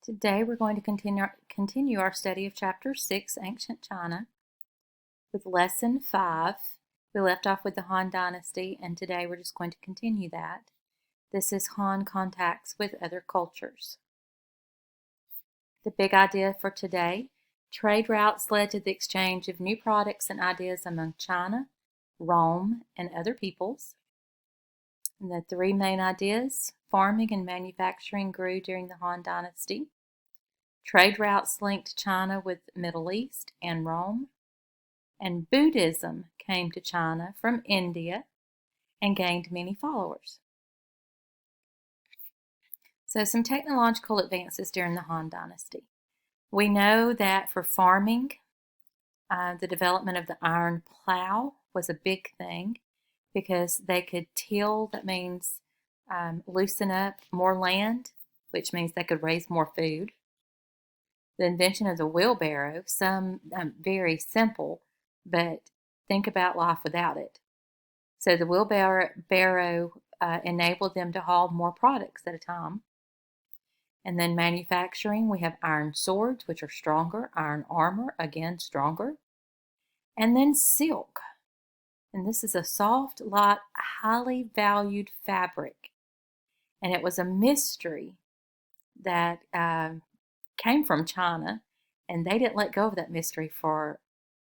Today we're going to continue our study of Chapter 6, Ancient China, with Lesson 5. We left off with the Han Dynasty, and today we're just going to continue that. This is Han contacts with other cultures. The big idea for today: trade routes led to the exchange of new products and ideas among China, Rome, and other peoples. And the three main ideas: farming and manufacturing grew during the Han Dynasty. Trade routes linked China with Middle East and Rome. And Buddhism came to China from India and gained many followers. So some technological advances during the Han Dynasty. We know that for farming, the development of the iron plow was a big thing because they could till, that means loosen up more land, which means they could raise more food. The invention of the wheelbarrow, very simple, but think about life without it. So the wheelbarrow enabled them to haul more products at a time. And then manufacturing, we have iron swords, which are stronger, iron armor, again, stronger. And then silk. And this is a soft, light, highly valued fabric. And it was a mystery that came from China, and they didn't let go of that mystery for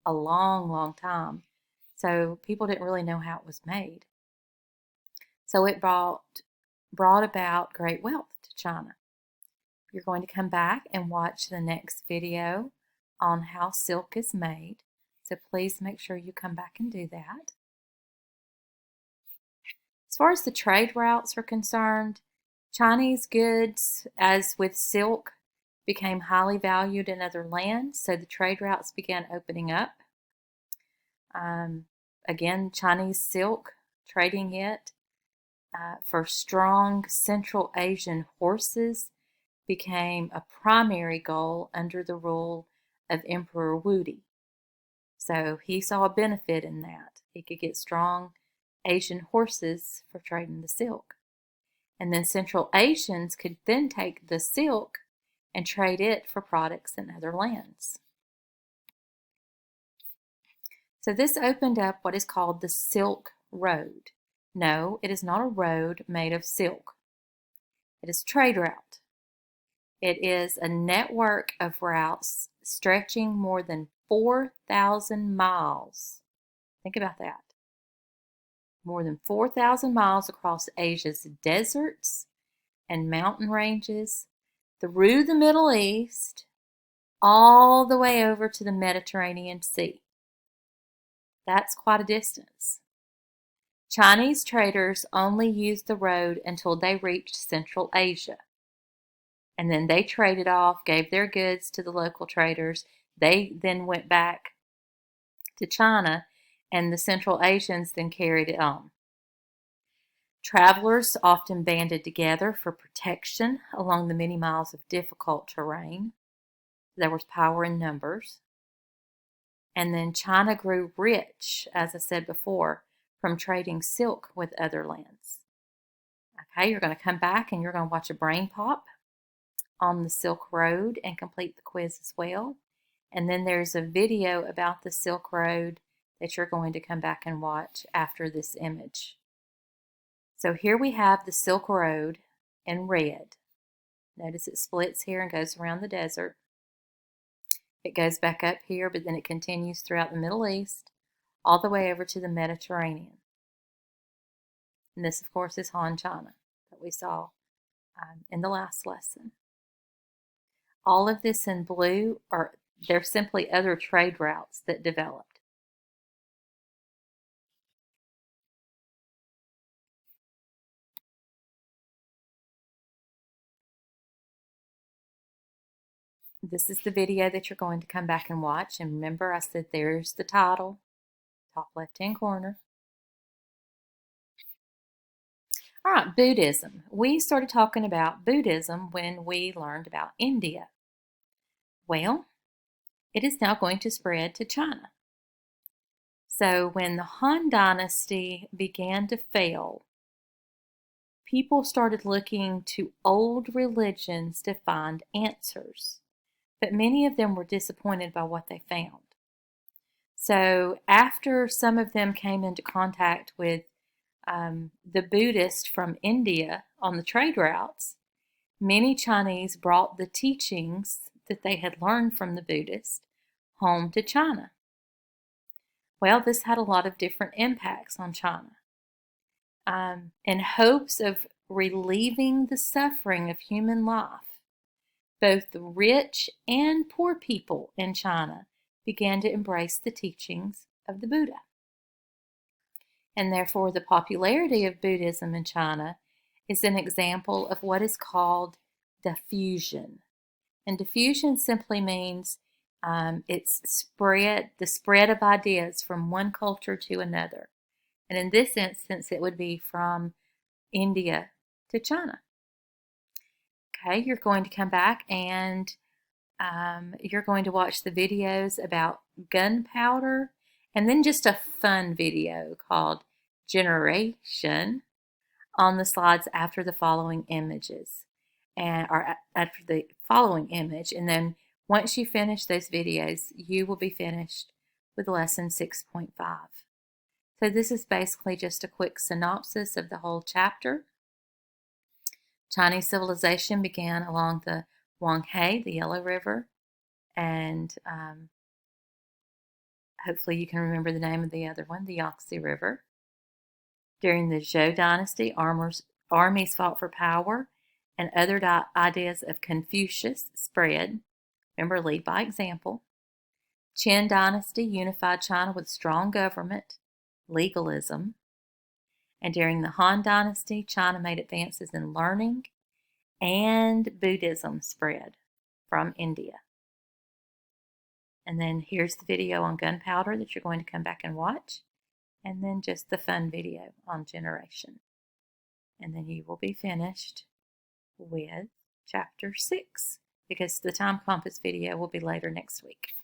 a long, long time. So people didn't really know how it was made. So it brought about great wealth to China. You're going to come back and watch the next video on how silk is made. So please make sure you come back and do that. As far as the trade routes are concerned, Chinese goods, as with silk, became highly valued in other lands, so the trade routes began opening up. Again, Chinese silk, trading it for strong Central Asian horses became a primary goal under the rule of Emperor Wudi. So he saw a benefit in that. He could get strong Asian horses for trading the silk. And then Central Asians could then take the silk and trade it for products in other lands. So this opened up what is called the Silk Road. No, it is not a road made of silk. It is a trade route. It is a network of routes stretching more than 4,000 miles. Think about that. More than 4,000 miles across Asia's deserts and mountain ranges, through the Middle East, all the way over to the Mediterranean Sea. That's quite a distance. Chinese traders only used the road until they reached Central Asia. And then they traded off, gave their goods to the local traders. They then went back to China, and the Central Asians then carried it on. Travelers often banded together for protection along the many miles of difficult terrain. There was power in numbers. And then China grew rich, as I said before, from trading silk with other lands. Okay, you're going to come back and you're going to watch a brain pop on the Silk Road and complete the quiz as well. And then there's a video about the Silk Road that you're going to come back and watch after this image. So here we have the Silk Road in red. Notice it splits here and goes around the desert. It goes back up here, but then it continues throughout the Middle East, all the way over to the Mediterranean. And this, of course, is Han China that we saw in the last lesson. All of this in blue they're simply other trade routes that developed. This is the video that you're going to come back and watch. And remember, I said there's the title, top left-hand corner. All right, Buddhism. We started talking about Buddhism when we learned about India. Well, it is now going to spread to China. So when the Han Dynasty began to fail, people started looking to old religions to find answers, but many of them were disappointed by what they found. So after some of them came into contact with the Buddhists from India on the trade routes, many Chinese brought the teachings that they had learned from the Buddhists home to China. Well, this had a lot of different impacts on China. In hopes of relieving the suffering of human life, both the rich and poor people in China began to embrace the teachings of the Buddha. And therefore, the popularity of Buddhism in China is an example of what is called diffusion. And diffusion simply means it's the spread of ideas from one culture to another. And in this instance, it would be from India to China. Okay, you're going to come back and you're going to watch the videos about gunpowder, and then just a fun video called Generation on the slides after the following images, or after the following image. And then once you finish those videos, you will be finished with lesson 6.5. So this is basically just a quick synopsis of the whole chapter. Chinese civilization began along the Huanghe, the Yellow River, and hopefully you can remember the name of the other one, the Yangtze River. During the Zhou dynasty, armies fought for power, and other ideas of Confucius spread. Remember, lead by example. Qin dynasty unified China with strong government, legalism. And during the Han dynasty, China made advances in learning, and Buddhism spread from India. And then here's the video on gunpowder that you're going to come back and watch. And then just the fun video on generation. And then you will be finished with chapter 6, because the time compass video will be later next week.